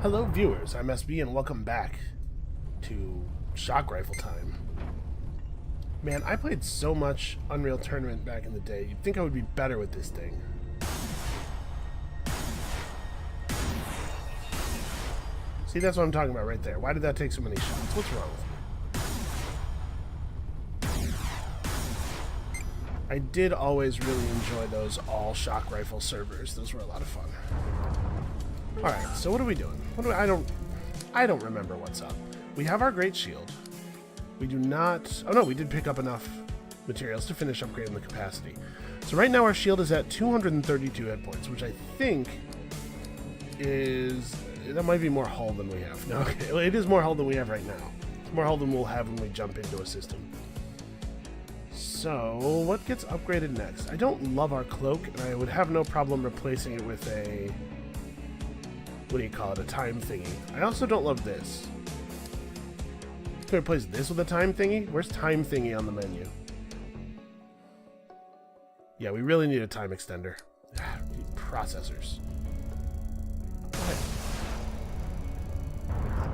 Hello viewers, I'm SB and welcome back to Shock Rifle time. Man, I played so much Unreal Tournament back in the day, you'd think I would be better with this thing. See, that's what I'm talking about right there. Why did that take so many shots? What's wrong with me? I did always really enjoy those all Shock Rifle servers. Those were a lot of fun. Alright, so what are we doing? I don't remember what's up. We have our great shield. We do not... Oh no, we did pick up enough materials to finish upgrading the capacity. So right now our shield is at 232 hit points, which I think is... That might be more hull than we have. No, okay. Well, it is more hull than we have right now. It's more hull than we'll have when we jump into a system. So, what gets upgraded next? I don't love our cloak, and I would have no problem replacing it with a... What do you call it? A time thingy. I also don't love this. Can we replace this with a time thingy? Where's time thingy on the menu? Yeah, we really need a time extender. Processors.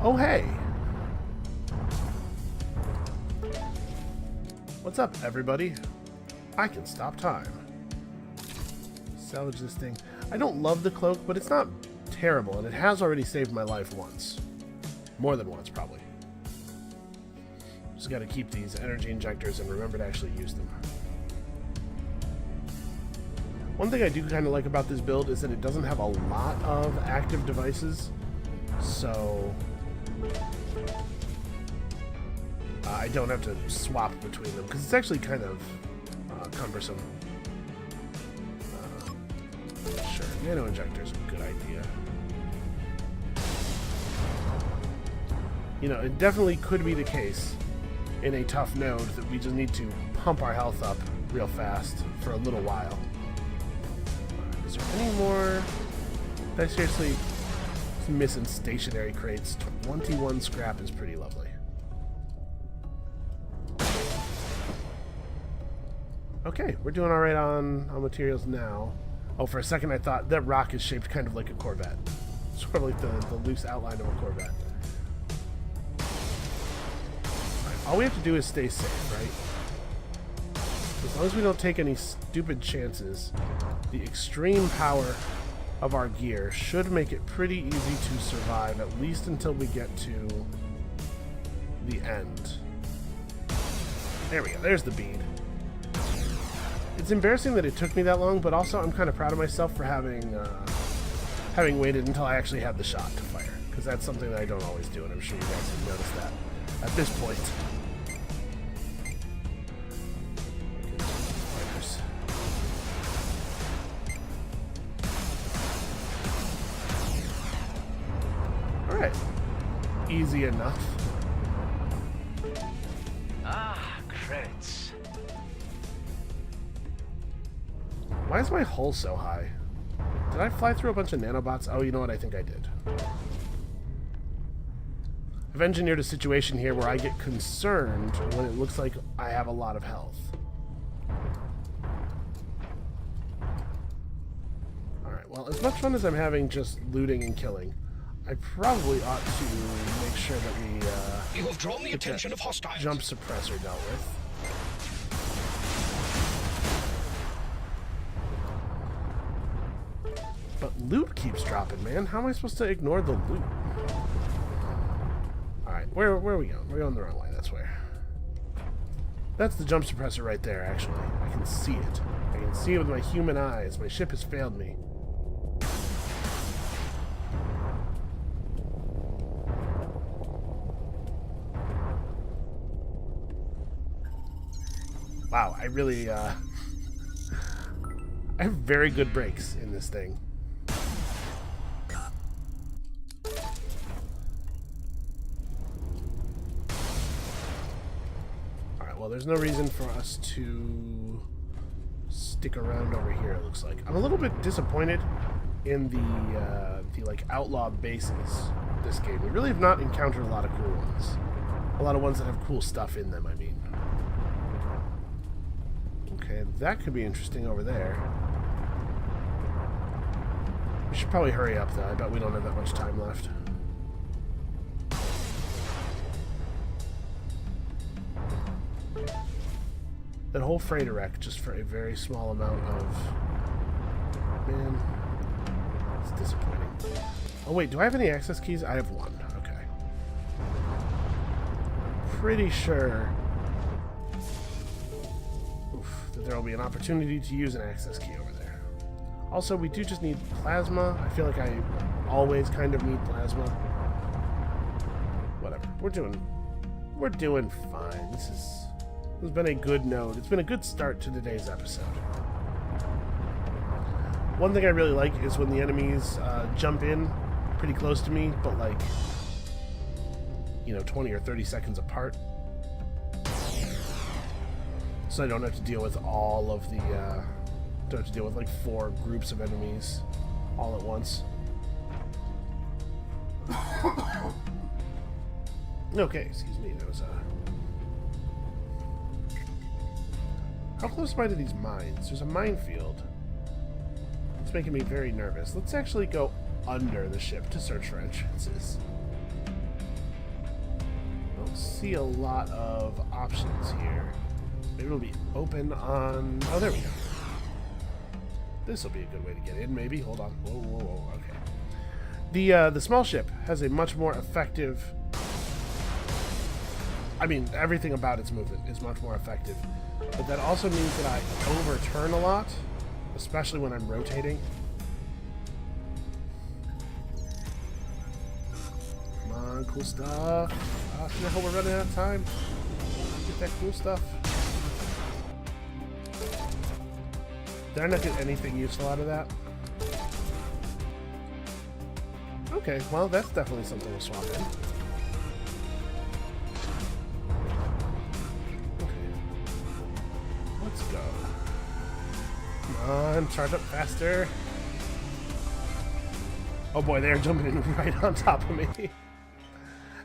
Oh, hey! What's up, everybody? I can stop time. Salvage this thing. I don't love the cloak, but it's not terrible, and it has already saved my life once. More than once, probably. Just gotta keep these energy injectors and remember to actually use them. One thing I do kind of like about this build is that it doesn't have a lot of active devices, so I don't have to swap between them, because it's actually kind of cumbersome. Sure, nano injector's a good idea. You know, it definitely could be the case in a tough node that we just need to pump our health up real fast for a little while. Is there any more? Did I seriously... Missing stationary crates. 21 scrap is pretty lovely. Okay, we're doing alright on materials now. Oh, for a second I thought that rock is shaped kind of like a Corvette. Sort of like the loose outline of a Corvette. Right, all we have to do is stay safe, right? As long as we don't take any stupid chances, the extreme power of our gear should make it pretty easy to survive, at least until we get to the end. There we go, there's the bead. It's embarrassing that it took me that long, but also I'm kind of proud of myself for having waited until I actually had the shot to fire, because that's something that I don't always do, and I'm sure you guys have noticed that at this point. Alright. Easy enough. Ah, credits. Why is my hull so high? Did I fly through a bunch of nanobots? Oh, you know what? I think I did. I've engineered a situation here where I get concerned when it looks like I have a lot of health. Alright, well, as much fun as I'm having just looting and killing, I probably ought to make sure that we You have drawn the attention of hostiles. Jump suppressor dealt with. But loot keeps dropping, man. How am I supposed to ignore the loot? Alright, where are we going? We're going the wrong way, that's where. That's the jump suppressor right there, actually. I can see it. I can see it with my human eyes. My ship has failed me. Wow, I really, I have very good brakes in this thing. Alright, well, there's no reason for us to stick around over here, it looks like. I'm a little bit disappointed in the like, outlaw bases this game. We really have not encountered a lot of cool ones. A lot of ones that have cool stuff in them, I mean. Okay, that could be interesting over there. We should probably hurry up, though. I bet we don't have that much time left. that whole freighter wreck just for a very small amount of... Man, it's disappointing. Oh wait, do I have any access keys? I have one. Okay. Pretty sure that there will be an opportunity to use an access key over there. Also, we do just need plasma. I feel like I always kind of need plasma. Whatever. We're doing fine. This has been a good node. It's been a good start to today's episode. One thing I really like is when the enemies jump in pretty close to me, but like, 20 or 30 seconds apart. So I don't have to deal with all of the, don't have to deal with like 4 groups of enemies all at once. Okay, excuse me, that was How close am I to these mines? There's a minefield. It's making me very nervous. Let's actually go under the ship to search for entrances. I don't see a lot of options here. Maybe it'll be open on... Oh, there we go. This will be a good way to get in, maybe. Hold on. Whoa. Okay. The small ship has a much more effective... I mean, everything about its movement is much more effective. But that also means that I overturn a lot, especially when I'm rotating. Come on, cool stuff. No, we're running out of time. Get that cool stuff. Did I not get anything useful out of that? Okay, well, that's definitely something we'll swap in. Let's go. Come on, charge up faster. Oh boy, they're jumping in right on top of me.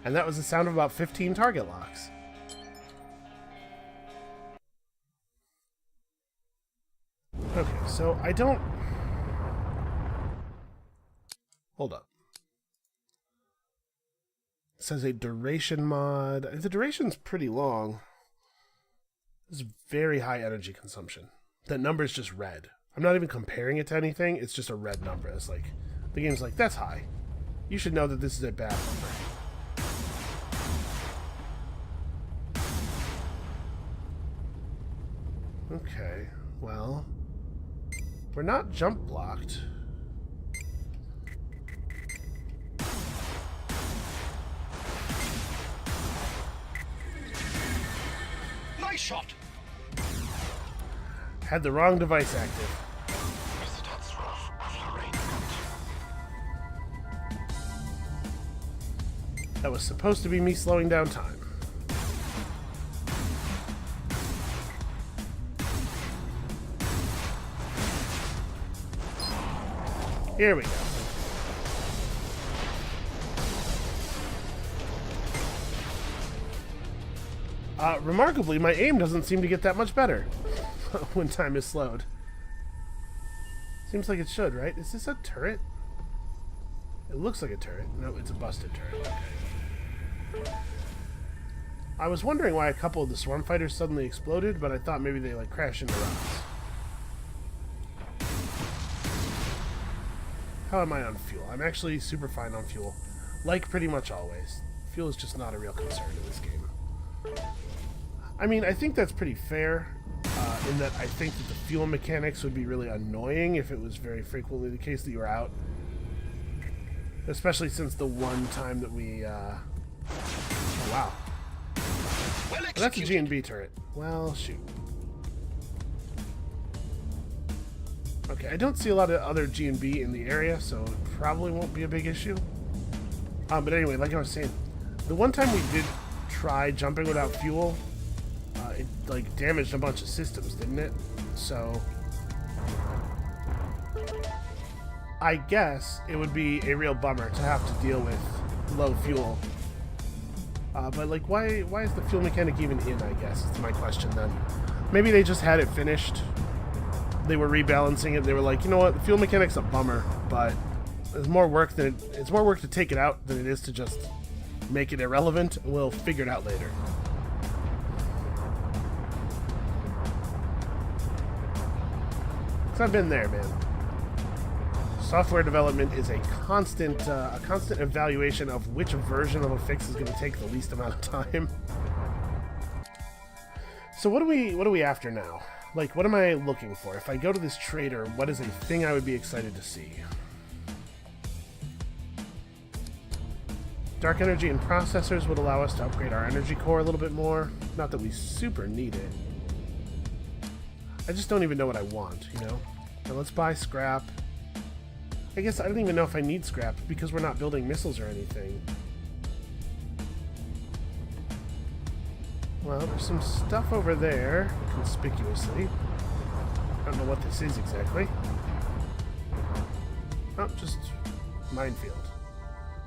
And that was the sound of about 15 target locks. Okay, so I don't... Hold up. It says a duration mod. The duration's pretty long. This is very high energy consumption. That number is just red. I'm not even comparing it to anything. It's just a red number. It's like, the game's like, that's high. You should know that this is a bad number. Okay, well, we're not jump blocked. Nice shot. Had the wrong device active. That was supposed to be me slowing down time. Here we go. Remarkably, my aim doesn't seem to get that much better when time is slowed. Seems like it should, right? Is this a turret? It looks like a turret. No, it's a busted turret. Okay. I was wondering why a couple of the swarm fighters suddenly exploded, but I thought maybe they like crashed into rocks. How am I on fuel? I'm actually super fine on fuel. Like pretty much always. Fuel is just not a real concern in this game. I mean, I think that's pretty fair, in that I think that the fuel mechanics would be really annoying if it was very frequently the case that you were out. Especially since the one time that we, oh, wow. Well, that's a G&B turret. Well, shoot. Okay, I don't see a lot of other G&B in the area, so it probably won't be a big issue. But anyway, like I was saying, the one time we did try jumping without fuel, it like damaged a bunch of systems, didn't it? So I guess it would be a real bummer to have to deal with low fuel. But like, why is the fuel mechanic even in, I guess, is my question then. Maybe they just had it finished. They were rebalancing it. They were like, you know what, the fuel mechanic's a bummer, but it's more work to take it out than it is to just make it irrelevant. We'll figure it out later. 'Cause I've been there, man. Software development is a constant evaluation of which version of a fix is going to take the least amount of time. So what are we after now? Like, what am I looking for? If I go to this trader, what is a thing I would be excited to see? Dark energy and processors would allow us to upgrade our energy core a little bit more. Not that we super need it. I just don't even know what I want, you know? Now let's buy scrap. I guess I don't even know if I need scrap because we're not building missiles or anything. Well, there's some stuff over there, conspicuously. I don't know what this is exactly. Oh, just minefield.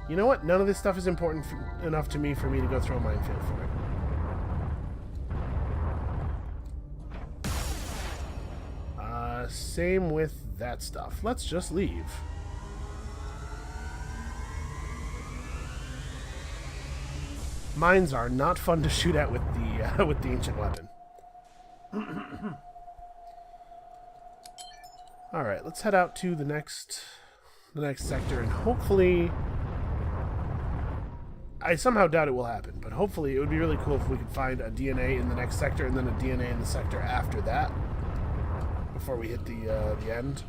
You know what? None of this stuff is important enough to me for me to go throw a minefield for it. Same with that stuff. Let's just leave. Mines are not fun to shoot at with the ancient weapon. All right, let's head out to the next sector, and hopefully, I somehow doubt it will happen, but hopefully it would be really cool if we could find a DNA in the next sector and then a DNA in the sector after that, before we hit the end.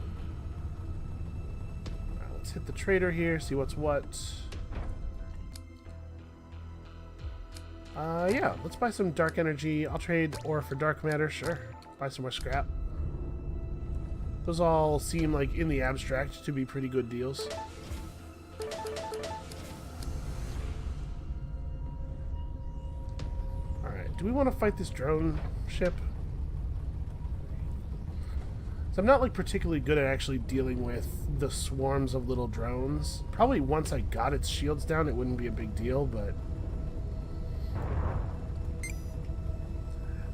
All right, let's hit the trader here, see what's what. Yeah, let's buy some dark energy. I'll trade ore for dark matter, sure. Buy some more scrap. Those all seem like, in the abstract, to be pretty good deals. Alright, do we want to fight this drone ship? So I'm not, like, particularly good at actually dealing with the swarms of little drones. Probably once I got its shields down, it wouldn't be a big deal, but...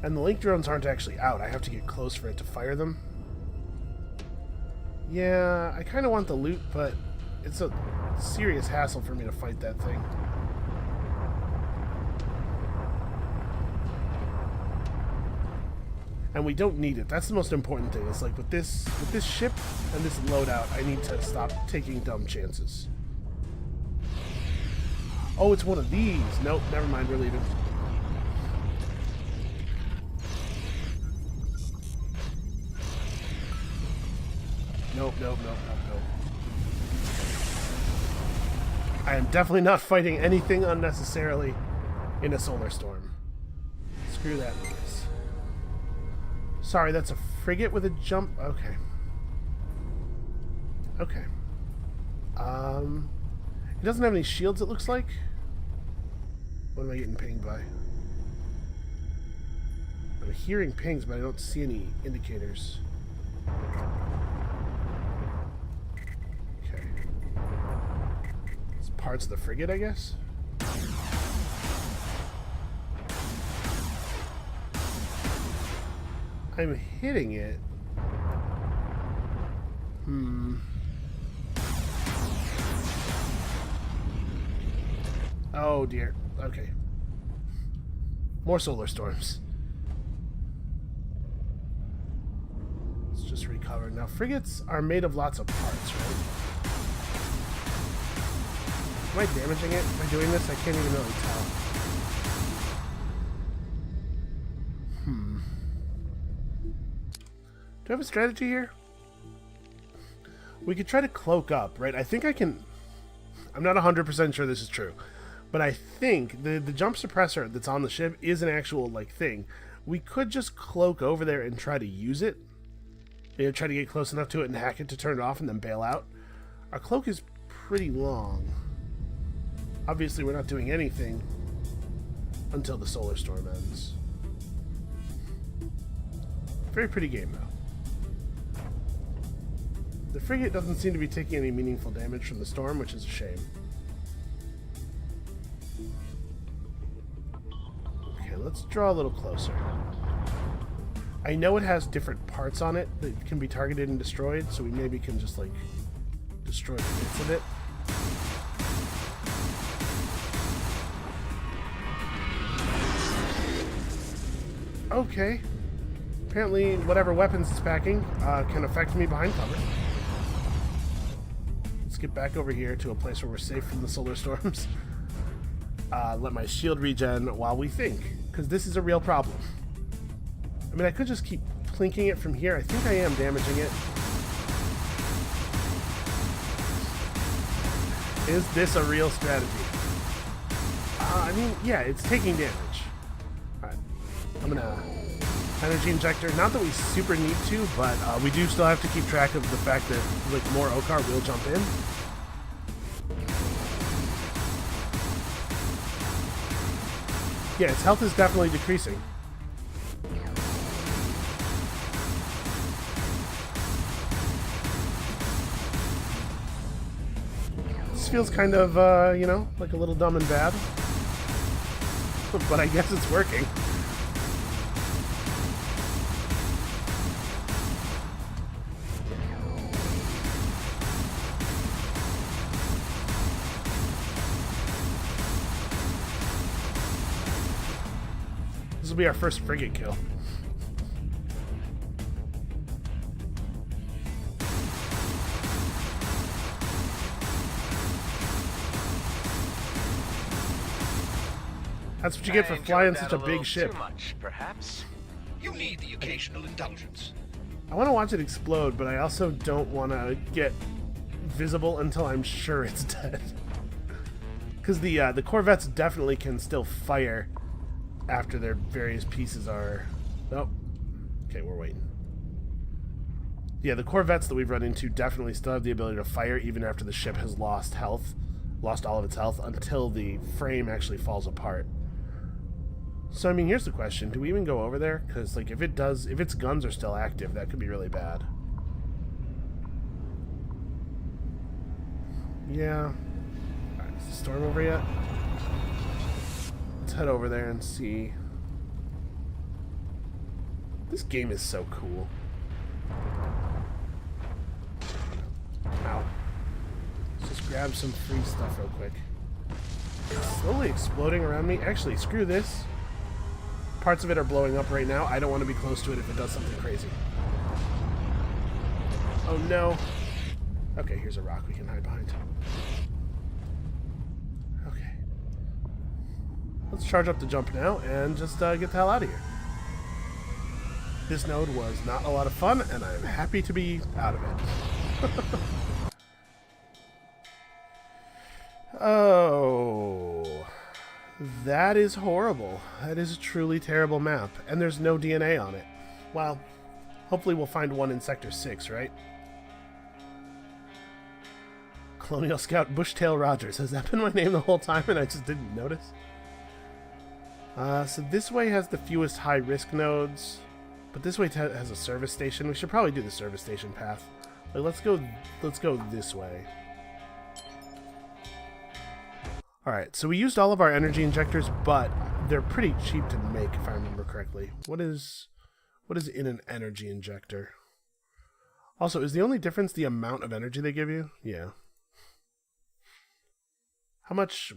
And the link drones aren't actually out. I have to get close for it to fire them. Yeah, I kind of want the loot, but it's a serious hassle for me to fight that thing. And we don't need it. That's the most important thing. It's like with this ship and this loadout, I need to stop taking dumb chances. Oh, it's one of these. Nope, never mind. We're leaving. Nope. I am definitely not fighting anything unnecessarily in a solar storm. Screw that noise. Sorry, that's a frigate with a jump. Okay. Okay. It doesn't have any shields, it looks like. What am I getting pinged by? I'm hearing pings, but I don't see any indicators. Parts of the frigate, I guess. I'm hitting it. Oh dear. Okay. More solar storms. Let's just recover. Now, frigates are made of lots of parts, right? Am I damaging it by doing this? I can't even really tell. Do I have a strategy here? We could try to cloak up, right? I think I can... I'm not 100% sure this is true. But I think the jump suppressor that's on the ship is an actual, like, thing. We could just cloak over there and try to use it. You know, try to get close enough to it and hack it to turn it off and then bail out. Our cloak is pretty long. Obviously, we're not doing anything until the solar storm ends. Very pretty game, though. The frigate doesn't seem to be taking any meaningful damage from the storm, which is a shame. Okay, let's draw a little closer. I know it has different parts on it that can be targeted and destroyed, so we maybe can just, like, destroy bits of it. Okay. Apparently, whatever weapons it's packing can affect me behind cover. Let's get back over here to a place where we're safe from the solar storms. Let my shield regen while we think, because this is a real problem. I mean, I could just keep plinking it from here. I think I am damaging it. Is this a real strategy? I mean, yeah, it's taking damage. Alright, I'm gonna energy injector. Not that we super need to, but we do still have to keep track of the fact that like more Okar will jump in. Yeah, its health is definitely decreasing. This feels kind of, you know, like a little dumb and bad. But I guess it's working. This will be our first frigate kill. That's what you get for flying such a big ship. Too much, perhaps. You need the occasional indulgence. I want to watch it explode, but I also don't want to get visible until I'm sure it's dead. Because the Corvettes definitely can still fire after their various pieces are... Oh. Okay, we're waiting. Yeah, the Corvettes that we've run into definitely still have the ability to fire even after the ship has lost health. Lost all of its health until the frame actually falls apart. So, I mean, here's the question. Do we even go over there? Because, like, if its guns are still active, that could be really bad. Yeah. Alright, is the storm over yet? Let's head over there and see. This game is so cool. Ow. Let's just grab some free stuff real quick. It's slowly exploding around me. Actually, screw this. Parts of it are blowing up right now. I don't want to be close to it if it does something crazy. Oh no. Okay, here's a rock we can hide behind. Okay. Let's charge up the jump now and just get the hell out of here. This node was not a lot of fun, and I'm happy to be out of it. Oh, that is horrible. That is a truly terrible map, and there's no DNA on it. Well, hopefully we'll find one in Sector 6, right? Colonial Scout Bushtail Rogers. Has that been my name the whole time and I just didn't notice? So this way has the fewest high-risk nodes, but this way has a service station. We should probably do the service station path. Like, let's go this way. Alright, so we used all of our energy injectors, but they're pretty cheap to make, if I remember correctly. What is in an energy injector? Also, is the only difference the amount of energy they give you? Yeah. How much,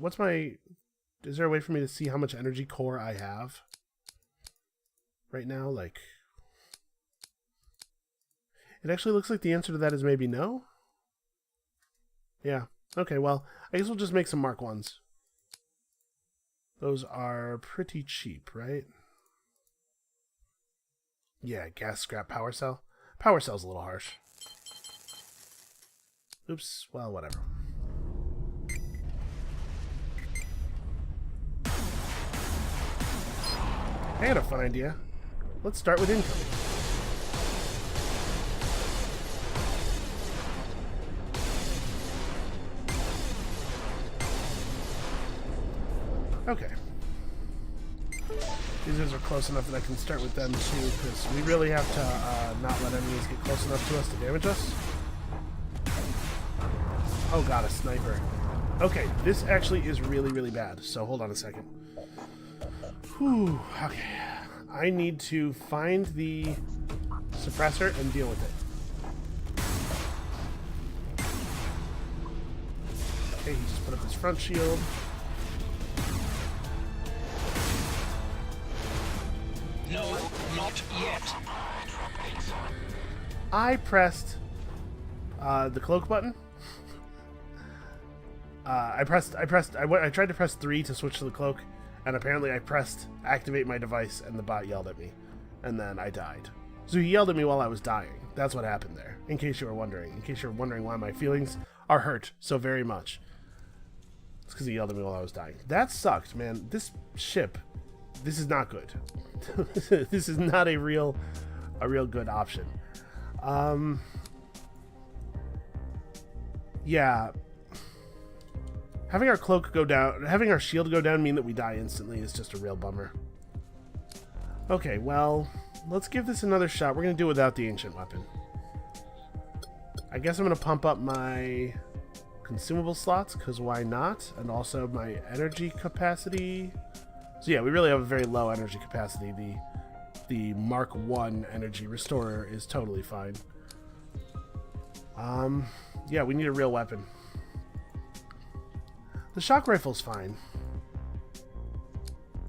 is there a way for me to see how much energy core I have right now? Like, it actually looks like the answer to that is maybe no? Yeah. Okay, well, I guess we'll just make some Mark 1s. Those are pretty cheap, right? Yeah, gas scrap power cell. Power cell's a little harsh. Oops, well, whatever. I had a fun idea. Let's start with incoming. Okay. These guys are close enough that I can start with them too, because we really have to not let enemies get close enough to us to damage us. Oh god, a sniper. Okay, this actually is really, really bad, so hold on a second. Whew, okay. I need to find the suppressor and deal with it. Okay, he just put up his front shield. No, not yet. I pressed the cloak button. I tried to press 3 to switch to the cloak, and apparently I pressed activate my device, and the bot yelled at me, and then I died. So he yelled at me while I was dying. That's what happened there, in case you were wondering. In case you're wondering why my feelings are hurt so very much. It's because he yelled at me while I was dying. That sucked, man. This ship, this is not good. This is not a real good option. Yeah. Having our cloak go down, having our shield go down mean that we die instantly is just a real bummer. Okay, well, let's give this another shot. We're going to do it without the ancient weapon. I guess I'm going to pump up my consumable slots, because why not? And also my energy capacity. So yeah, we really have a very low energy capacity. The Mark 1 energy restorer is totally fine. Yeah, we need a real weapon. The shock rifle's fine.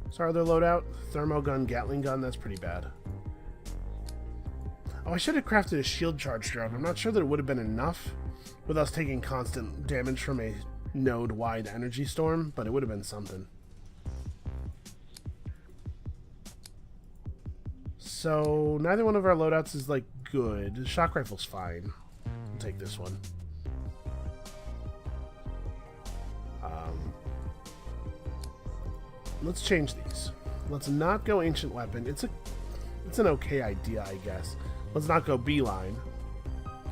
So our other loadout, thermo gun, Gatling gun, that's pretty bad. Oh, I should have crafted a shield charge drone. I'm not sure that it would have been enough with us taking constant damage from a node-wide energy storm, but it would have been something. So neither one of our loadouts is like good. The shock rifle's fine. I'll take this one. Let's change these. Let's not go ancient weapon. It's an okay idea, I guess. Let's not go beeline.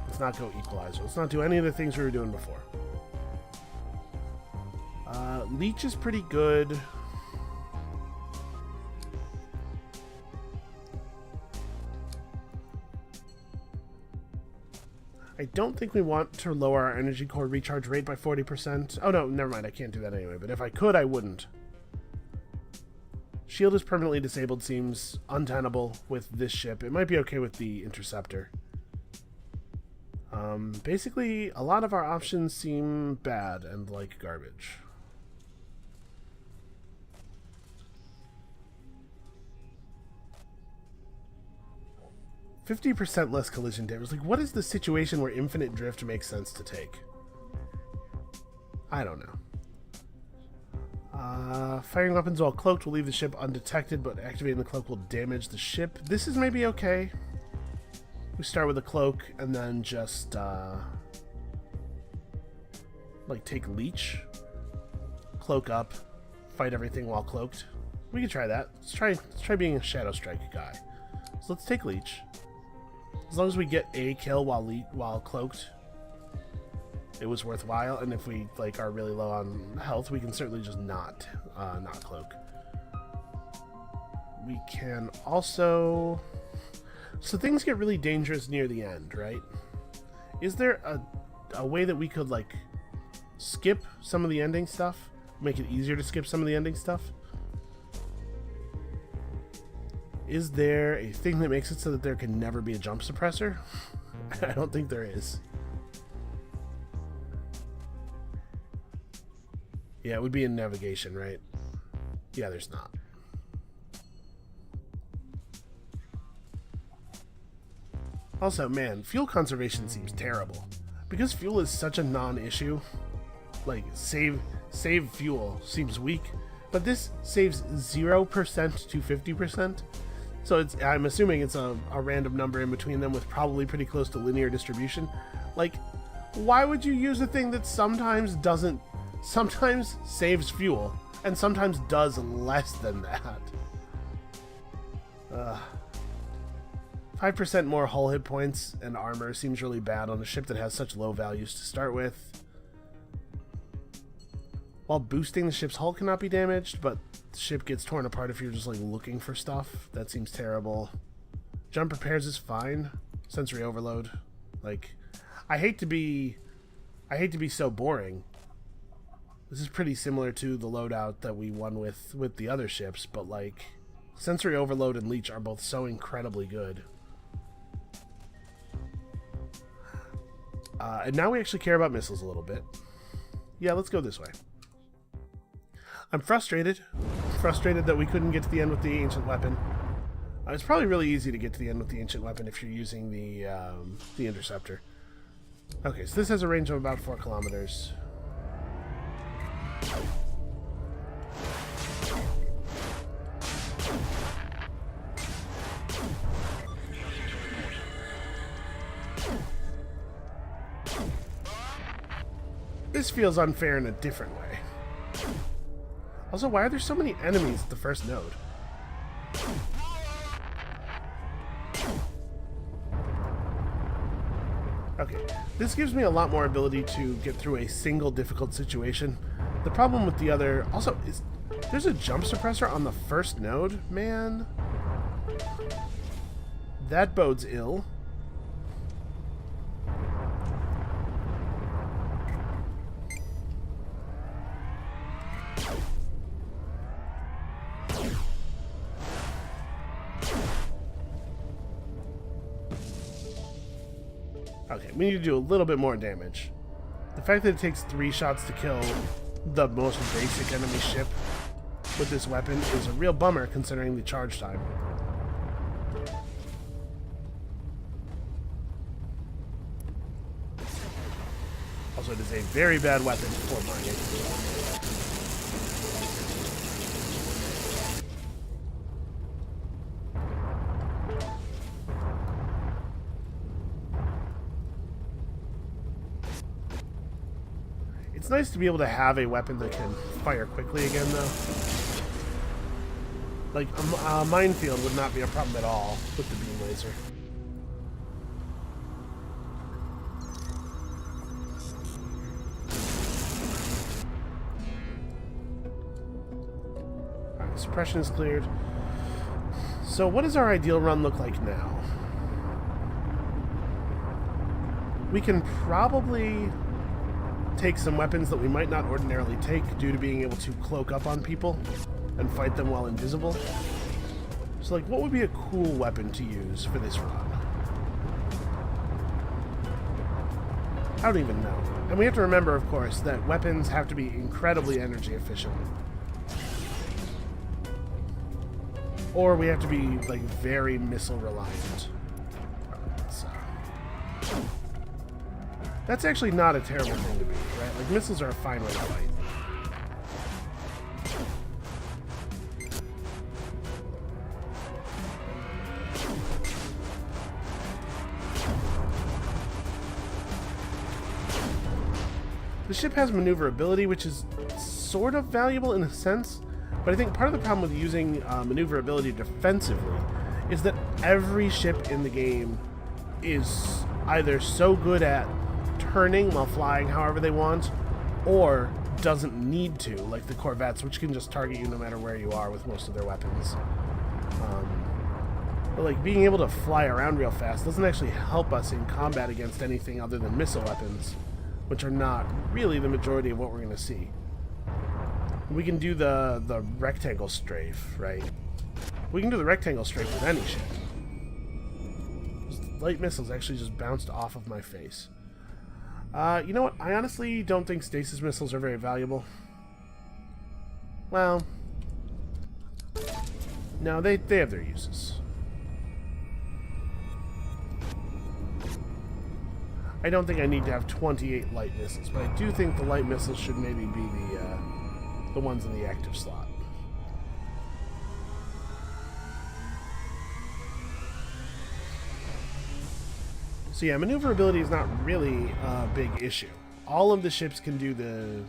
Let's not go equalizer. Let's not do any of the things we were doing before. Leech is pretty good. I don't think we want to lower our energy core recharge rate by 40%. Oh no, never mind. I can't do that anyway. But if I could, I wouldn't. Shield is permanently disabled seems untenable with this ship. It might be okay with the Interceptor. Basically, a lot of our options seem bad and like garbage. %, less collision damage. Like, what is the situation where infinite drift makes sense to take? I don't know. Firing weapons while cloaked will leave the ship undetected, but activating the cloak will damage the ship. This is maybe okay. We start with a cloak and then just like take leech, cloak up, fight everything while cloaked. We could try that. Let's try being a Shadow Strike guy. So let's take leech. As long as we get a kill while cloaked, it was worthwhile. And if we like are really low on health, we can certainly just not cloak. We can also, so things get really dangerous near the end, right? Is there a way that we could like skip some of the ending stuff, make it easier to skip some of the ending stuff? Is there a thing that makes it so that there can never be a jump suppressor? I don't think there is. Yeah, it would be in navigation, right? Yeah, there's not. Also, man, fuel conservation seems terrible. Because fuel is such a non-issue, like, save fuel seems weak, but this saves 0% to 50%. So I'm assuming it's a random number in between them with probably pretty close to linear distribution. Like, why would you use a thing that sometimes saves fuel and sometimes does less than that? 5% more hull hit points and armor seems really bad on a ship that has such low values to start with. While boosting, the ship's hull cannot be damaged, but the ship gets torn apart if you're just like looking for stuff. That seems terrible. Jump repairs is fine. Sensory overload. Like, I hate to be so boring. This is pretty similar to the loadout that we won with the other ships, but like, sensory overload and leech are both so incredibly good. And now we actually care about missiles a little bit. Yeah, let's go this way. I'm frustrated that we couldn't get to the end with the ancient weapon. It's probably really easy to get to the end with the ancient weapon if you're using the interceptor. Okay, so this has a range of about 4 kilometers. This feels unfair in a different way. Also, why are there so many enemies at the first node? Okay, this gives me a lot more ability to get through a single difficult situation. The problem with the other... Also, is there's a jump suppressor on the first node? Man. That bodes ill. Okay, we need to do a little bit more damage. The fact that it takes 3 shots to kill the most basic enemy ship with this weapon is a real bummer considering the charge time. Also, it is a very bad weapon for mining. It's nice to be able to have a weapon that can fire quickly again, though. Like, a minefield would not be a problem at all with the beam laser. Alright, suppression is cleared. So what does our ideal run look like now? We can probably take some weapons that we might not ordinarily take due to being able to cloak up on people and fight them while invisible. So, like, what would be a cool weapon to use for this run? I don't even know. And we have to remember, of course, that weapons have to be incredibly energy efficient. Or we have to be, like, very missile reliant. That's actually not a terrible thing to be, right? Like, missiles are a fine way to fight. The ship has maneuverability, which is sort of valuable in a sense, but I think part of the problem with using maneuverability defensively is that every ship in the game is either so good at turning while flying however they want, or doesn't need to, like the Corvettes, which can just target you no matter where you are with most of their weapons. But like being able to fly around real fast doesn't actually help us in combat against anything other than missile weapons, which are not really the majority of what we're going to see. We can do the rectangle strafe, right? We can do the rectangle strafe with any ship. Those light missiles actually just bounced off of my face. You know what? I honestly don't think stasis missiles are very valuable. Well, no, they have their uses. I don't think I need to have 28 light missiles, but I do think the light missiles should maybe be the ones in the active slot. So yeah, maneuverability is not really a big issue. All of the ships can do the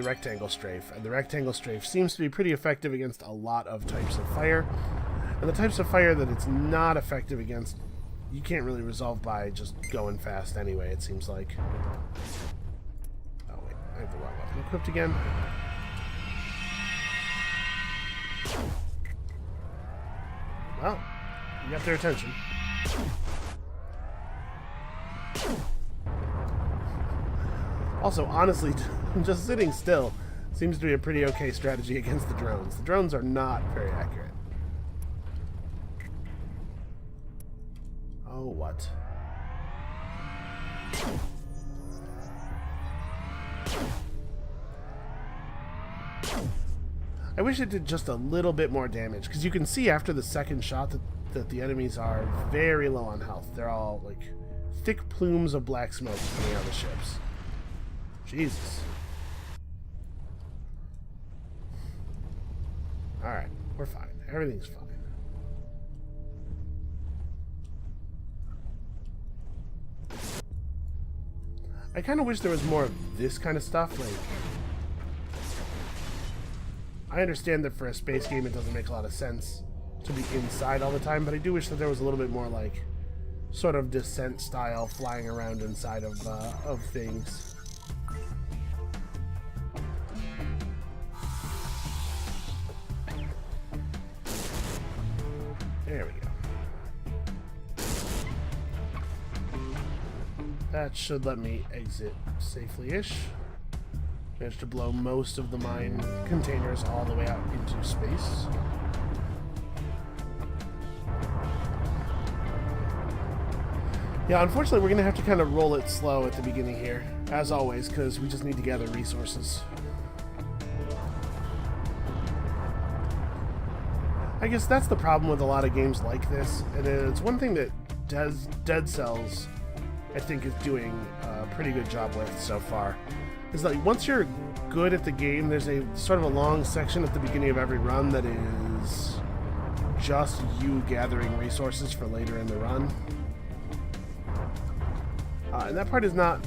rectangle strafe, and the rectangle strafe seems to be pretty effective against a lot of types of fire. And the types of fire that it's not effective against, you can't really resolve by just going fast anyway, it seems like. Oh wait, I have the wrong weapon equipped again. Well, you got their attention. Also, honestly, just sitting still seems to be a pretty okay strategy against the drones. The drones are not very accurate. Oh, what? I wish it did just a little bit more damage, because you can see after the second shot that that the enemies are very low on health. They're all like thick plumes of black smoke coming out of the ships. Jesus. Alright, we're fine. Everything's fine. I kind of wish there was more of this kind of stuff. Like, I understand that for a space game it doesn't make a lot of sense to be inside all the time, but I do wish that there was a little bit more like sort of Descent style flying around inside of things. There we go. That should let me exit safely-ish. Managed to blow most of the mine containers all the way out into space. Yeah, unfortunately we're going to have to kind of roll it slow at the beginning here, as always, because we just need to gather resources. I guess that's the problem with a lot of games like this, and it's one thing that Dead Cells, I think, is doing a pretty good job with so far. Is like once you're good at the game, there's a sort of a long section at the beginning of every run that is just you gathering resources for later in the run. And that part is not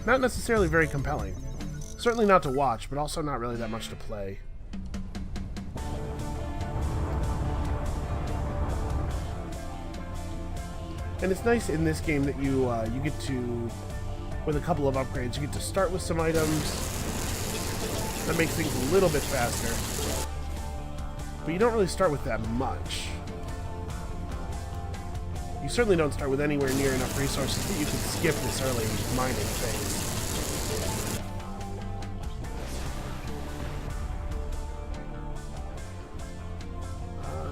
necessarily very compelling. Certainly not to watch, but also not really that much to play. And it's nice in this game that you get to, with a couple of upgrades, you get to start with some items. That makes things a little bit faster. But you don't really start with that much. You certainly don't start with anywhere near enough resources that you can skip this early mining phase.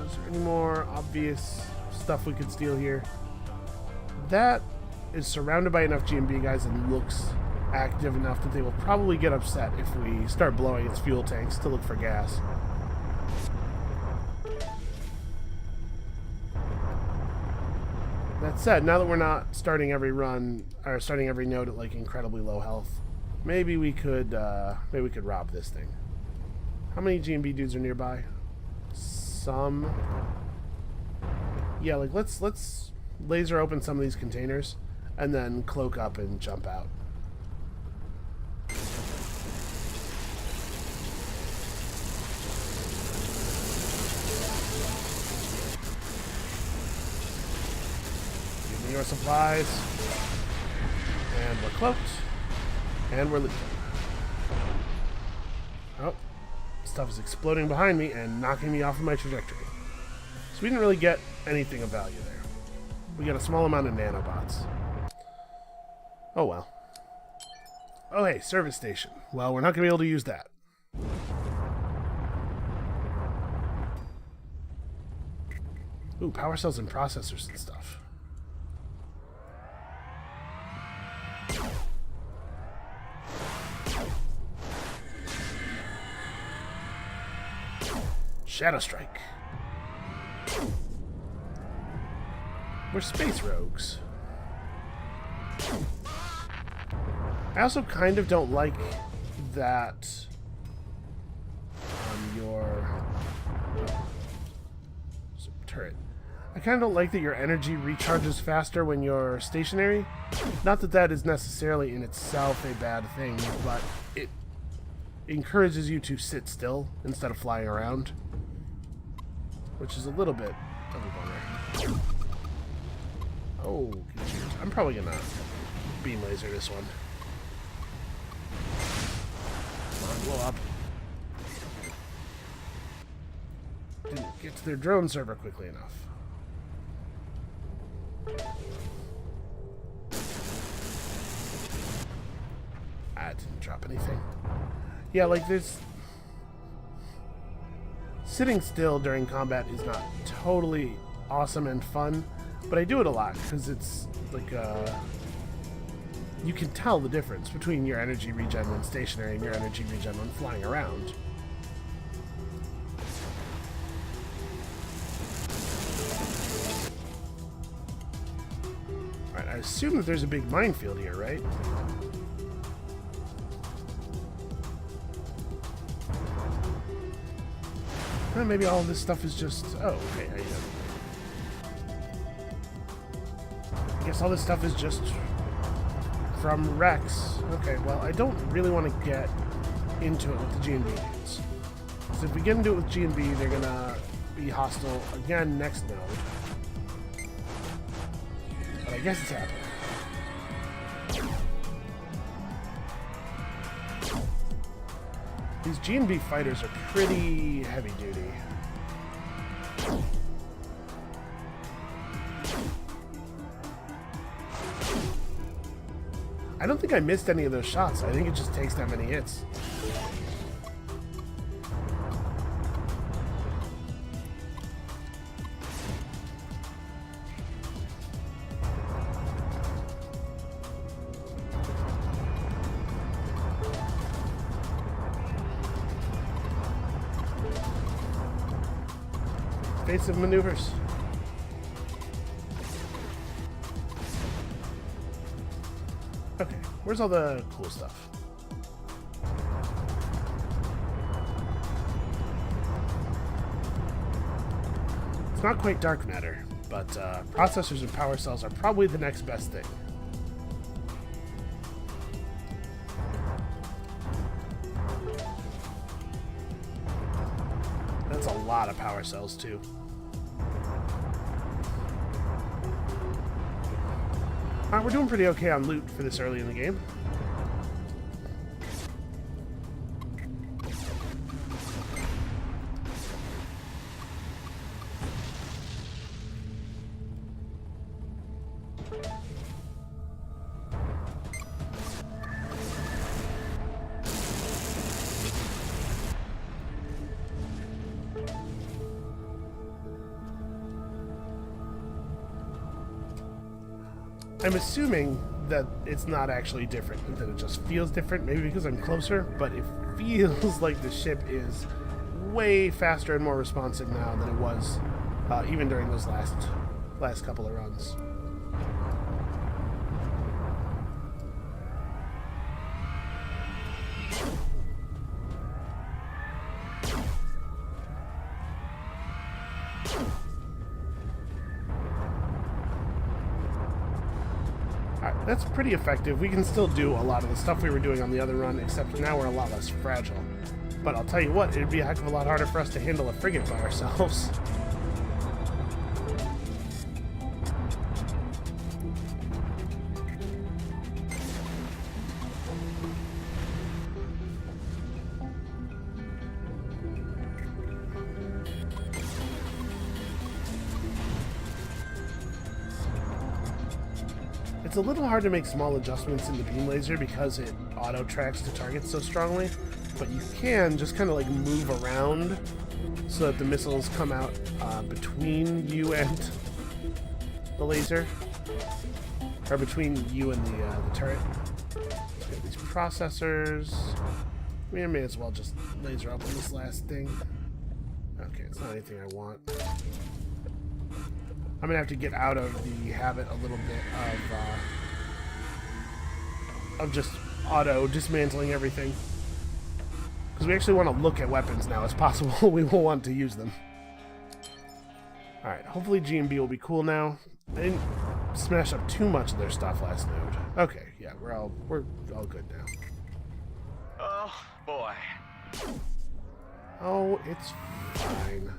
Is there any more obvious stuff we could steal here? That is surrounded by enough GMB guys and looks active enough that they will probably get upset if we start blowing its fuel tanks to look for gas. That said, now that we're not starting every run or starting every node at like incredibly low health, maybe we could rob this thing. How many GMB dudes are nearby? Some. Yeah, like let's laser open some of these containers and then cloak up and jump out. Give me your supplies. And we're cloaked. And we're leaving. Oh, stuff is exploding behind me and knocking me off of my trajectory. So we didn't really get anything of value there. We got a small amount of nanobots. Oh well. Oh hey, service station. Well, we're not going to be able to use that. Ooh, power cells and processors and stuff. Shadow Strike. We're space rogues. I also kind of don't like that your turret. I kind of don't like that your energy recharges faster when you're stationary. Not that that is necessarily in itself a bad thing, but it encourages you to sit still instead of flying around, which is a little bit of a bummer. Oh, I'm probably gonna beam laser this one. Come on, blow up. Didn't get to their drone server quickly enough. I didn't drop anything. Yeah, like there's... Sitting still during combat is not totally awesome and fun, but I do it a lot because it's like you can tell the difference between your energy regen when stationary and your energy regen when flying around. assume that there's a big minefield here, right? Well, maybe all of this stuff is just... Oh, okay. I guess all this stuff is just from Rex. Okay, well, I don't really want to get into it with the G&B dudes. So if we get into it with G&B, they're going to be hostile again next node. But I guess it's happening. These G&B fighters are pretty heavy duty. I don't think I missed any of those shots. I think it just takes that many hits. Evasive maneuvers. Okay, where's all the cool stuff? It's not quite dark matter, but processors and power cells are probably the next best thing. That's a lot of power cells, too. We're doing pretty okay on loot for this early in the game. I'm assuming that it's not actually different, that it just feels different, maybe because I'm closer, but it feels like the ship is way faster and more responsive now than it was even during those last couple of runs. That's pretty effective. We can still do a lot of the stuff we were doing on the other run, except now we're a lot less fragile. But I'll tell you what, it'd be a heck of a lot harder for us to handle a frigate by ourselves. It's a little hard to make small adjustments in the beam laser because it auto-tracks to targets so strongly, but you can just kind of like move around so that the missiles come out between you and the laser, or between you and the turret. So we have these processors. We may as well just laser up on this last thing. Okay, it's not anything I want. I'm gonna have to get out of the habit a little bit of just auto dismantling everything, because we actually want to look at weapons now. It's possible we will want to use them. All right, hopefully G&B will be cool now. They didn't smash up too much of their stuff last node. Okay, yeah, we're all good now. Oh boy. Oh, it's fine.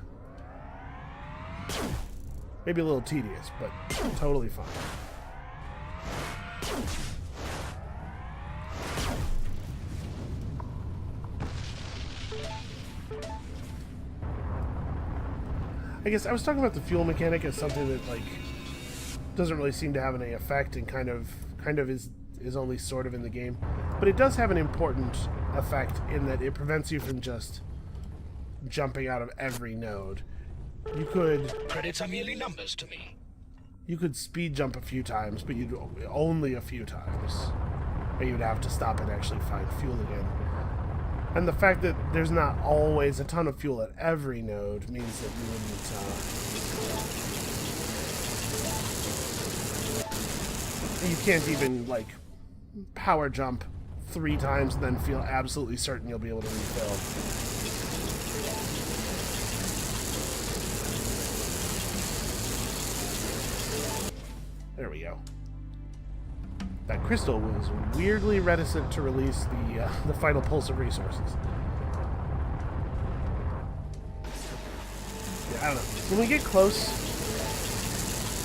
Maybe a little tedious, but totally fine. I guess I was talking about the fuel mechanic as something that like doesn't really seem to have any effect and kind of is only sort of in the game, but it does have an important effect in that it prevents you from just jumping out of every node. You could... Credits are merely numbers to me. You could speed jump a few times, but you'd only a few times. Or you'd have to stop and actually find fuel again. And the fact that there's not always a ton of fuel at every node means that you wouldn't... You can't even, like, power jump 3 times and then feel absolutely certain you'll be able to refill. There we go. That crystal was weirdly reticent to release the final pulse of resources. Yeah, I don't know. When we get close,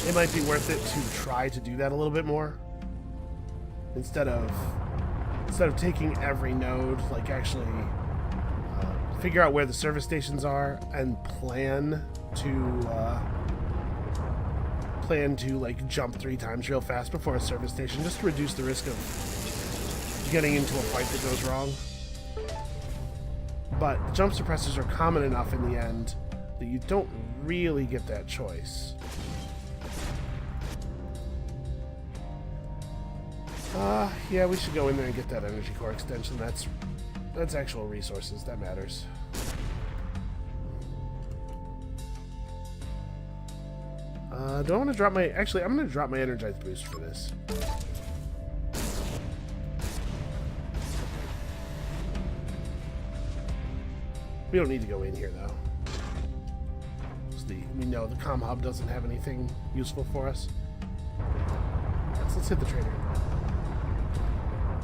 it might be worth it to try to do that a little bit more. Instead of taking every node, like actually figure out where the service stations are and plan to like jump 3 times real fast before a service station, just to reduce the risk of getting into a fight that goes wrong. But jump suppressors are common enough in the end that you don't really get that choice. Yeah, we should go in there and get that energy core extension. That's actual resources. That matters. Do I want to drop my... Actually, I'm going to drop my energized boost for this. We don't need to go in here, though. We know the comm hub doesn't have anything useful for us. Let's hit the trader.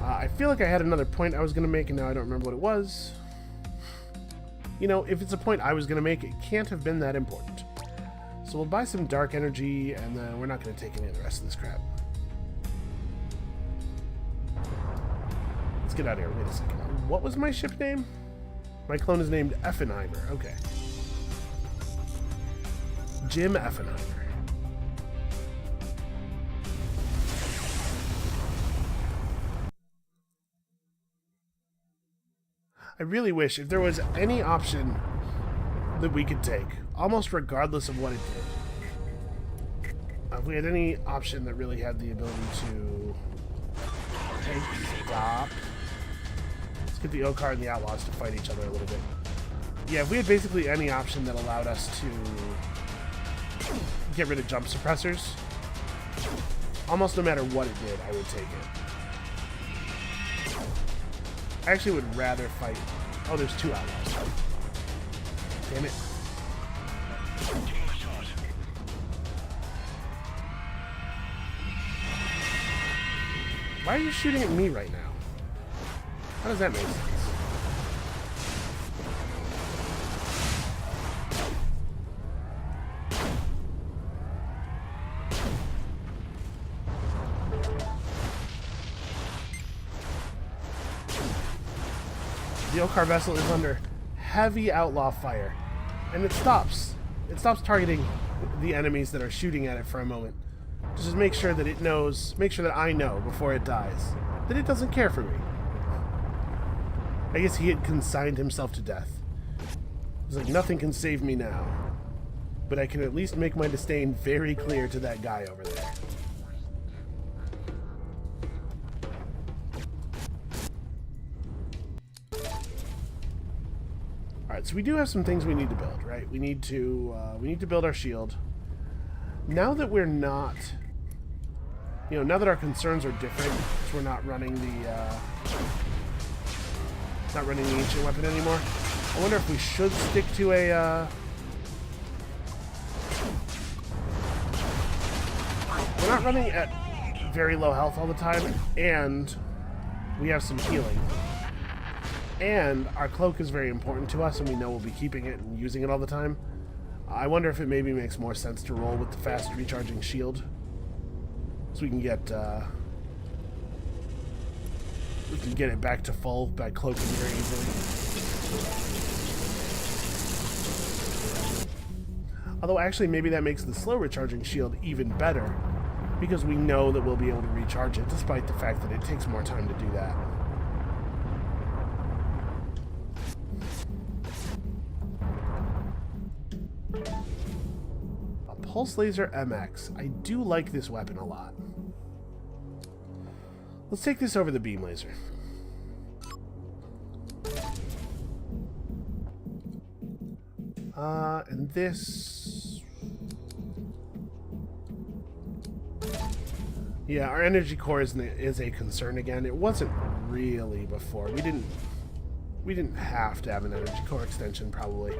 I feel like I had another point I was going to make, and now I don't remember what it was. You know, if it's a point I was going to make, it can't have been that important. So we'll buy some dark energy, and then we're not going to take any of the rest of this crap. Let's get out of here. Wait a second. What was my ship name? My clone is named Effenheimer. Okay. Jim Effenheimer. I really wish if there was any option that we could take, almost regardless of what it did. If we had any option that really had the ability to take stop. Let's get the Okar and the Outlaws to fight each other a little bit. Yeah, if we had basically any option that allowed us to get rid of jump suppressors, almost no matter what it did, I would take it. I actually would rather fight... Oh, there's 2 Outlaws. Damn it. Why are you shooting at me right now? How does that make sense? The Okar vessel is under heavy outlaw fire, and it stops. It stops targeting the enemies that are shooting at it for a moment. Just make sure that it knows, make sure that I know before it dies, that it doesn't care for me. I guess he had consigned himself to death. He's like, nothing can save me now, but I can at least make my disdain very clear to that guy over there. Alright, so we do have some things we need to build, right? We need to build our shield. Now that we're not, now that our concerns are different, because we're not running the ancient weapon anymore, I wonder if we should stick to a, we're not running at very low health all the time, and we have some healing. And our cloak is very important to us, and we know we'll be keeping it and using it all the time. I wonder if it maybe makes more sense to roll with the fast recharging shield, so we can get it back to full by cloaking very easily. Although actually maybe that makes the slow recharging shield even better, because we know that we'll be able to recharge it, despite the fact that it takes more time to do that. Pulse Laser MX. I do like this weapon a lot. Let's take this over the beam laser. And this... Yeah, our energy core is a concern again. It wasn't really before. We didn't have to have an energy core extension probably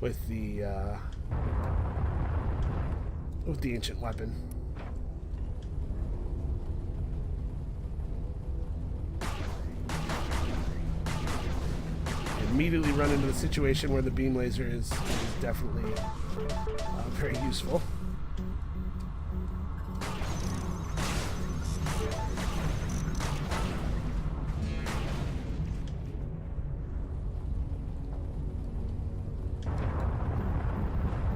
with the ancient weapon. Immediately run into the situation where the beam laser is definitely very useful.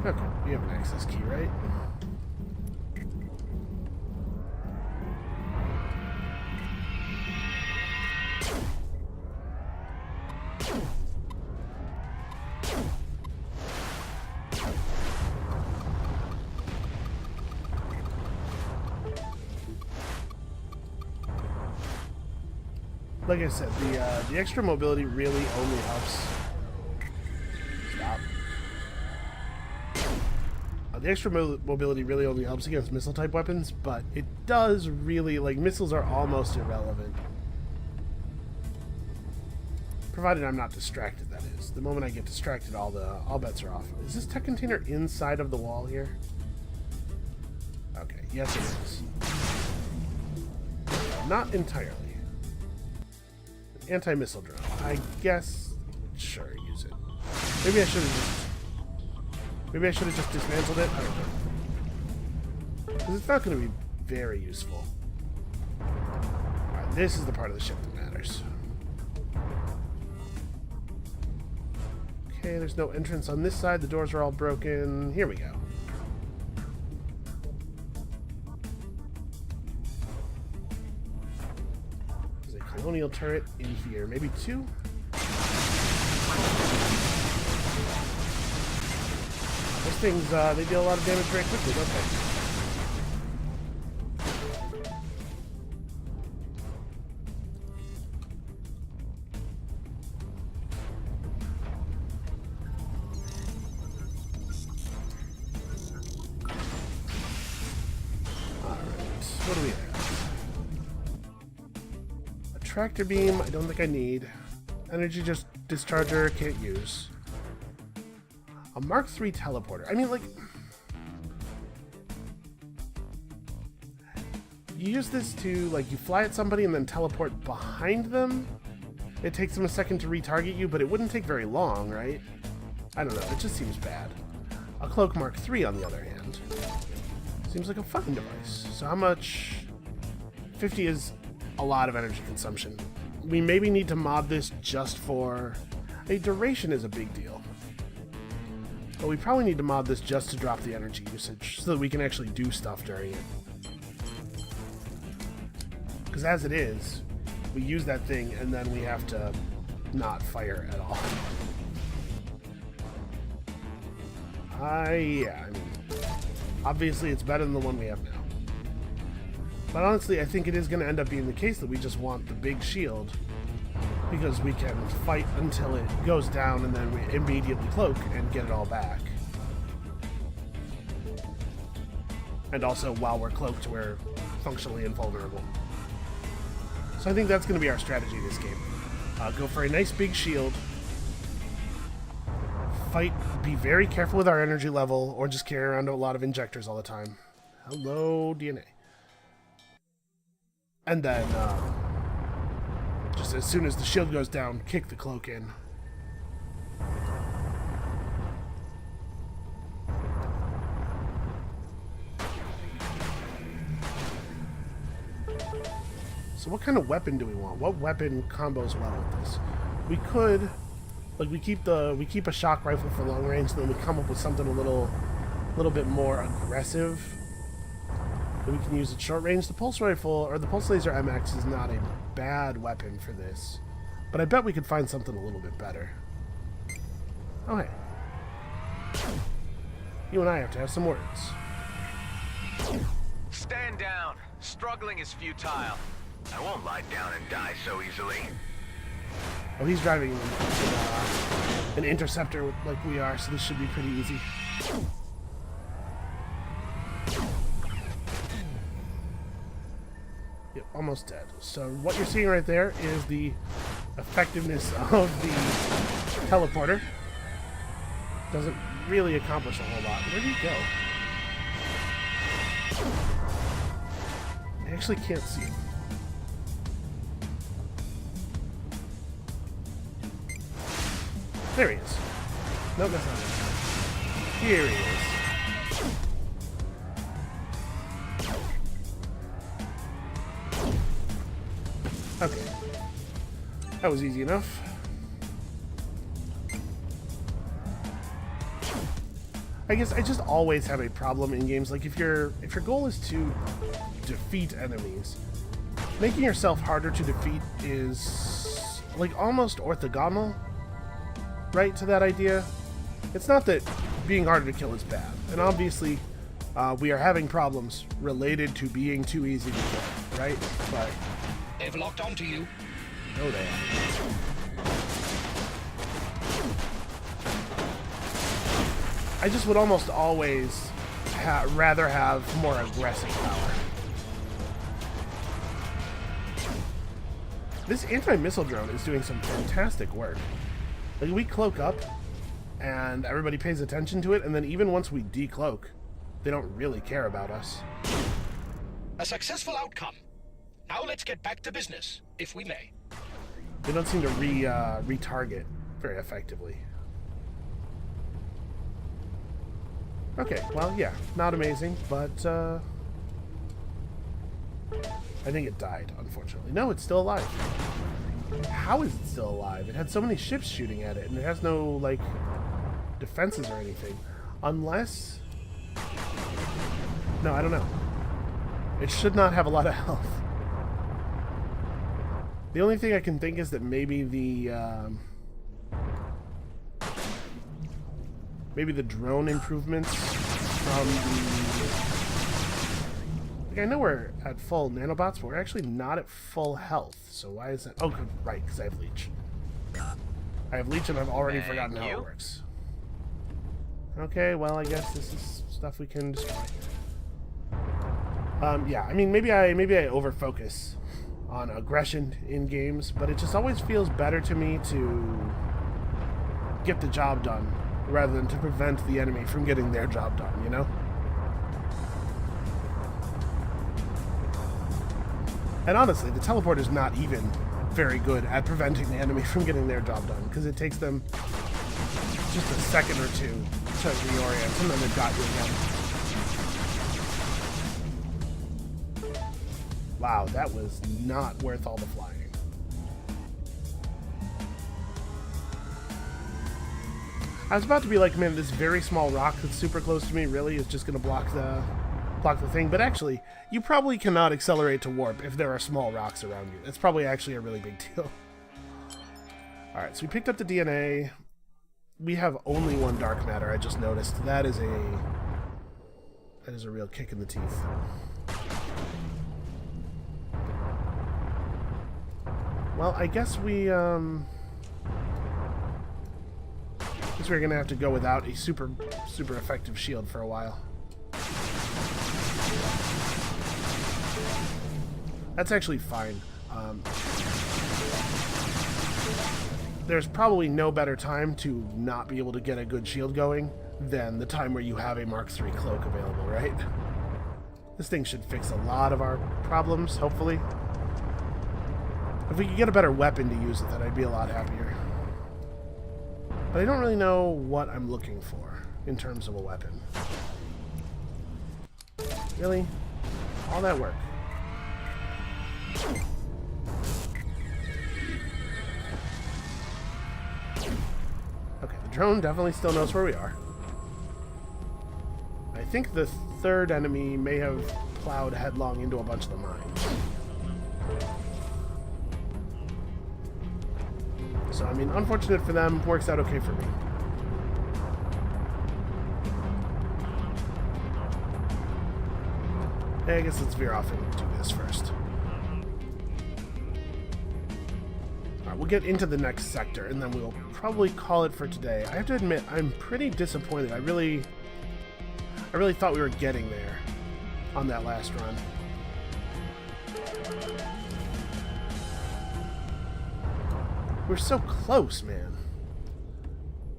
Okay, we have an access key, right? Like I said, the extra mobility really only helps. Stop. The extra mobility really only helps against missile-type weapons, but it does really, like, missiles are almost irrelevant. Provided I'm not distracted, that is. The moment I get distracted, all bets are off. Is this tech container inside of the wall here? Okay, yes it is. Not entirely. Anti-missile drone. I guess, sure, use it. Maybe I should have just dismantled it. I don't know. Because it's not going to be very useful. Alright, this is the part of the ship that matters. Okay, there's no entrance on this side. The doors are all broken. Here we go. There's a colonial turret in here. Maybe two? Those things, they deal a lot of damage very quickly, don't they? What do we have? A tractor beam, I don't think I need. Energy just discharger, can't use. A Mark III teleporter. I mean, like, you use this to, like, you fly at somebody and then teleport behind them. It takes them a second to retarget you, but it wouldn't take very long, right? I don't know, it just seems bad. A Cloak Mark III, on the other hand, seems like a fun device. So how much? 50 is a lot of energy consumption. We maybe need to mod this just for... A duration is a big deal. But we probably need to mod this just to drop the energy usage so that we can actually do stuff during it. Because as it is, we use that thing and then we have to not fire at all. Yeah, I mean, obviously it's better than the one we have now. But honestly, I think it is going to end up being the case that we just want the big shield because we can fight until it goes down and then we immediately cloak and get it all back. And also, while we're cloaked, we're functionally invulnerable. So I think that's going to be our strategy this game. Go for a nice big shield. Fight, be very careful with our energy level, or just carry around a lot of injectors all the time. Hello, DNA. And then, just as soon as the shield goes down, kick the cloak in. So what kind of weapon do we want? What weapon combos well with this? We could, like, we keep a shock rifle for long range, then we come up with something a little bit more aggressive that we can use at short range. The pulse rifle, or the pulse laser MX, is not a bad weapon for this, but I bet we could find something a little bit better. Oh, hey. You and I have to have some words. Stand down. Struggling is futile. I won't lie down and die so easily. Oh, he's driving an interceptor like we are, so this should be pretty easy. almost dead. So what you're seeing right there is the effectiveness of the teleporter. Doesn't really accomplish a whole lot. Where did he go? I actually can't see him. There he is. Nope, that's not him. Here he is. Okay. That was easy enough. I guess I just always have a problem in games. Like if your goal is to defeat enemies, making yourself harder to defeat is like almost orthogonal, right, to that idea. It's not that being harder to kill is bad, and obviously we are having problems related to being too easy to kill, right? But They've locked onto you. no, they are. I just would almost always rather have more aggressive power. This anti-missile drone is doing some fantastic work. Like, we cloak up, and everybody pays attention to it, and then even once we decloak, they don't really care about us. A successful outcome. Now let's get back to business, if we may. They don't seem to retarget very effectively. Okay, well, yeah, not amazing, but I think it died, unfortunately. No, it's still alive. How is it still alive? It had so many ships shooting at it, and it has no, like, defenses or anything. Unless... No, I don't know. It should not have a lot of health. The only thing I can think is that maybe the drone improvements from the... Like, I know we're at full nanobots, but we're actually not at full health. So why is that? Oh, good, right, because I have leech. I have leech and I've already forgotten how it works. Okay, well, I guess this is stuff we can destroy. Yeah, I mean, maybe I overfocus on aggression in games, but it just always feels better to me to get the job done rather than to prevent the enemy from getting their job done, you know? And honestly, the teleporter's not even very good at preventing the enemy from getting their job done, because it takes them just a second or two to reorient, and then they've got you again. Wow, that was not worth all the flying. I was about to be like, man, this very small rock that's super close to me really is just going to block the thing. But actually, you probably cannot accelerate to warp if there are small rocks around you. It's probably actually a really big deal. Alright, so we picked up the DNA. We have only one dark matter, I just noticed. That is a real kick in the teeth. Well, I guess we're going to have to go without a super effective shield for a while. That's actually fine. There's probably no better time to not be able to get a good shield going than the time where you have a Mark III cloak available, right? This thing should fix a lot of our problems, hopefully. If we could get a better weapon to use it, then I'd be a lot happier. But I don't really know what I'm looking for in terms of a weapon. Really? All that work? Okay, the drone definitely still knows where we are. I think the third enemy may have plowed headlong into a bunch of the mines. So, I mean, unfortunate for them, works out okay for me. Hey, I guess let's veer off and do this first. Alright, we'll get into the next sector, and then we'll probably call it for today. I have to admit, I'm pretty disappointed. I really thought we were getting there on that last run. We're so close, man.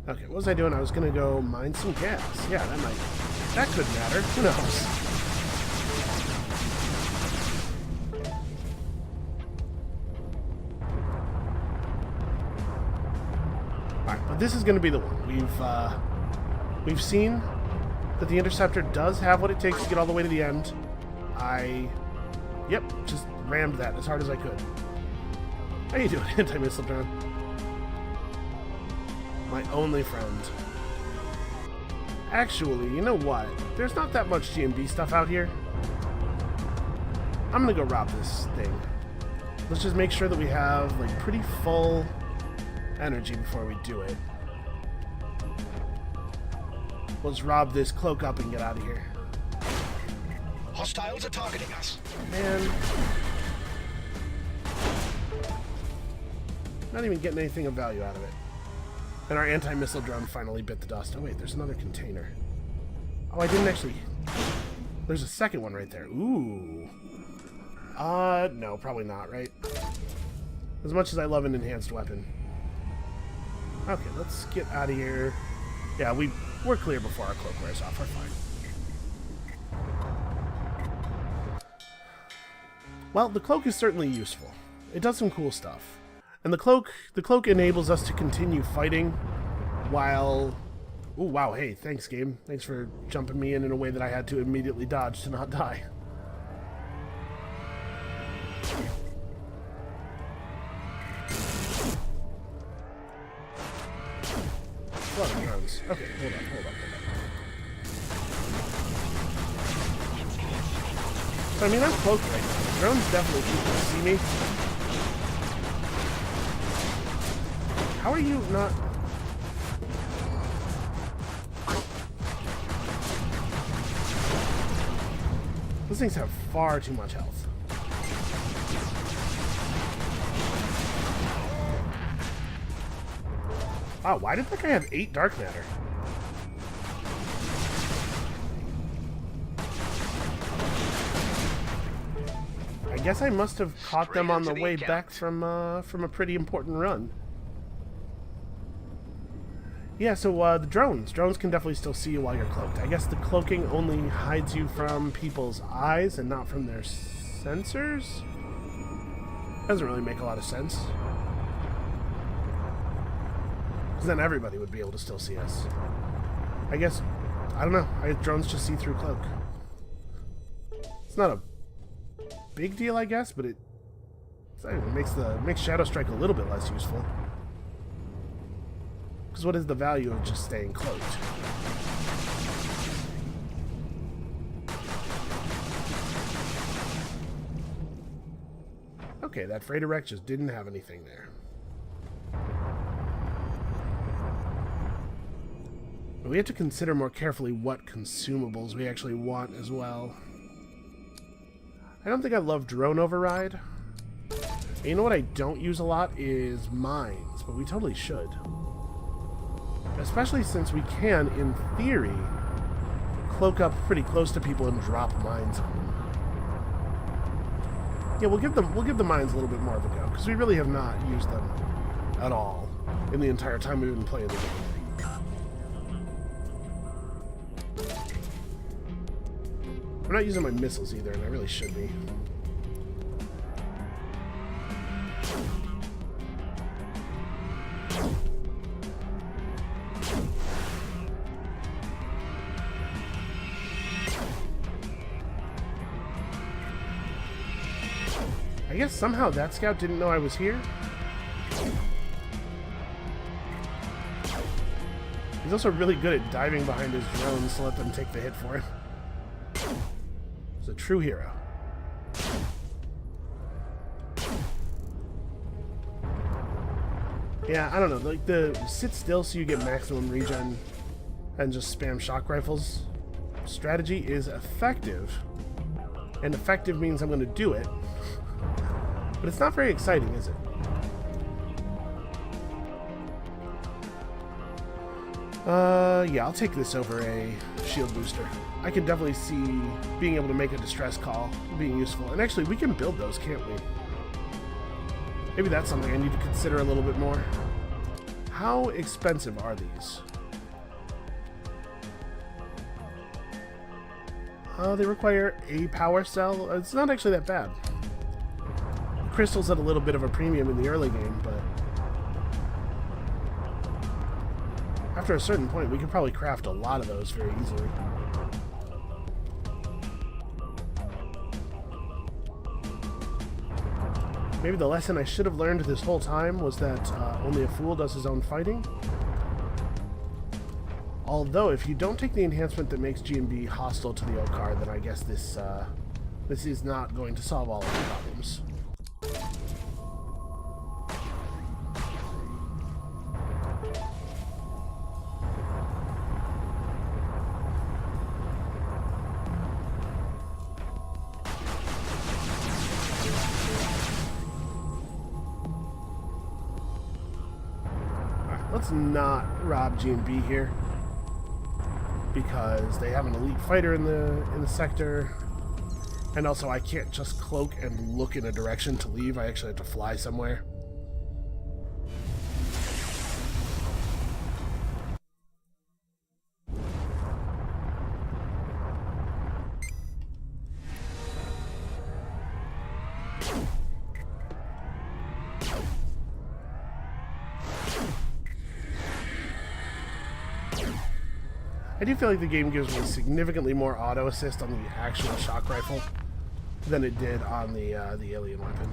Okay, what was I doing? I was gonna go mine some gas. Yeah, that could matter. Who knows? Alright, but this is gonna be the one. We've seen that the interceptor does have what it takes to get all the way to the end. Yep, just rammed that as hard as I could. How you doing, anti-missile drone? My only friend. Actually, you know what? There's not that much G&B stuff out here. I'm gonna go rob this thing. Let's just make sure that we have, like, pretty full energy before we do it. Let's rob this cloak up and get out of here. Hostiles are targeting us. Man. Not even getting anything of value out of it. And our anti-missile drone finally bit the dust. Oh wait, there's another container. Oh, I didn't actually... There's a second one right there. Ooh. No, probably not, right? As much as I love an enhanced weapon. Okay, let's get out of here. Yeah, we're clear before our cloak wears off. We're fine. Well, the cloak is certainly useful. It does some cool stuff. And the cloak enables us to continue fighting while... Ooh, wow, hey, thanks, game. Thanks for jumping me in a way that I had to immediately dodge to not die. Flood drones. Okay, hold on. So, I mean, I'm cloaked right now. The drones definitely can see me. How are you not... Those things have far too much health. Wow, why did that guy have 8 dark matter? I guess I must have caught them on the way back from a pretty important run. Yeah, so the drones. Drones can definitely still see you while you're cloaked. I guess the cloaking only hides you from people's eyes and not from their sensors? Doesn't really make a lot of sense. Because then everybody would be able to still see us. I guess, I don't know. Drones just see through cloak. It's not a big deal, I guess, but it makes Shadow Strike a little bit less useful. Because what is the value of just staying cloaked? Okay, that freighter wreck just didn't have anything there. But we have to consider more carefully what consumables we actually want as well. I don't think I love drone override. And you know what I don't use a lot is mines, but we totally should. Especially since we can, in theory, cloak up pretty close to people and drop mines on them. Yeah, we'll give the mines a little bit more of a go, because we really have not used them at all in the entire time we've been playing the game. I'm not using my missiles either, and I really should be. I guess somehow that scout didn't know I was here. He's also really good at diving behind his drones to let them take the hit for him. He's a true hero. Yeah, I don't know. Like, the sit still so you get maximum regen and just spam shock rifles strategy is effective. And effective means I'm going to do it. But it's not very exciting, is it? Yeah, I'll take this over a shield booster. I can definitely see being able to make a distress call being useful. And actually, we can build those, can't we? Maybe that's something I need to consider a little bit more. How expensive are these? They require a power cell. It's not actually that bad. Crystal's at a little bit of a premium in the early game, but after a certain point, we could probably craft a lot of those very easily. Maybe the lesson I should have learned this whole time was that only a fool does his own fighting. Although, if you don't take the enhancement that makes G&B hostile to the Okar, then I guess this is not going to solve all of the problems. Let's not rob G&B here, because they have an elite fighter in the sector, and also I can't just cloak and look in a direction to leave. I actually have to fly somewhere. I do feel like the game gives me significantly more auto assist on the actual shock rifle than it did on the alien weapon.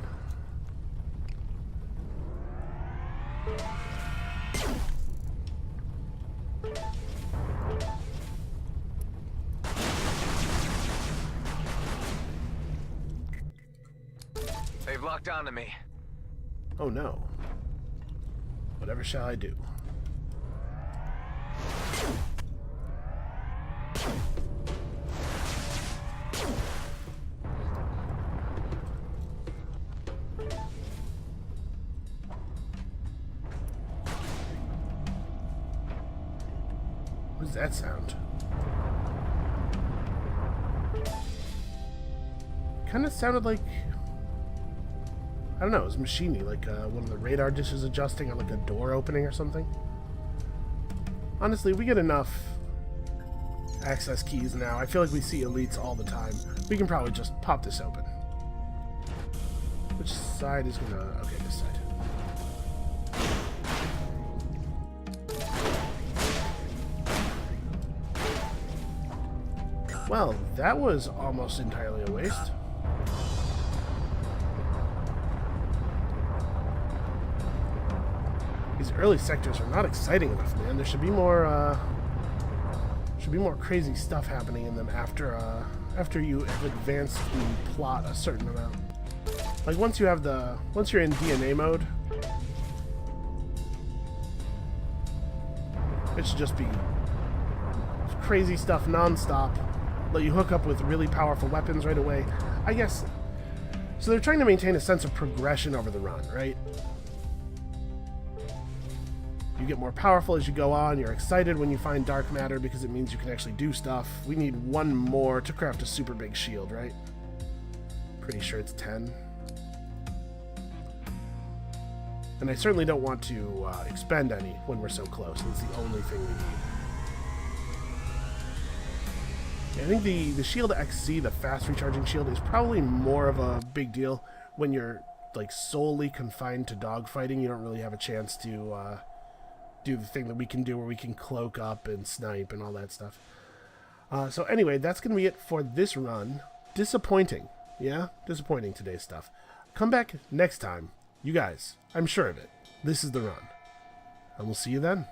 They've locked onto me. Oh no. Whatever shall I do? What does that sound? Kind of sounded like, I don't know, it was machiney, like one of the radar dishes adjusting, or like a door opening or something. Honestly, we get enough access keys now. I feel like we see elites all the time. We can probably just pop this open. Which side is gonna... Okay, this side. Well, that was almost entirely a waste. These early sectors are not exciting enough, man. There should be more crazy stuff happening in them after you have advanced the plot a certain amount. Like once you're in DNA mode, it should just be crazy stuff non-stop. Let you hook up with really powerful weapons right away. I guess. So they're trying to maintain a sense of progression over the run, right? You get more powerful as you go on. You're excited when you find dark matter because it means you can actually do stuff. We need one more to craft a super big shield, right? Pretty sure it's 10. And I certainly don't want to expend any when we're so close. It's the only thing we need. I think the Shield XC, the fast recharging shield, is probably more of a big deal when you're like solely confined to dogfighting. You don't really have a chance to do the thing that we can do where we can cloak up and snipe and all that stuff. So anyway, that's going to be it for this run. Disappointing. Yeah? Disappointing today's stuff. Come back next time. You guys, I'm sure of it. This is the run. And we'll see you then.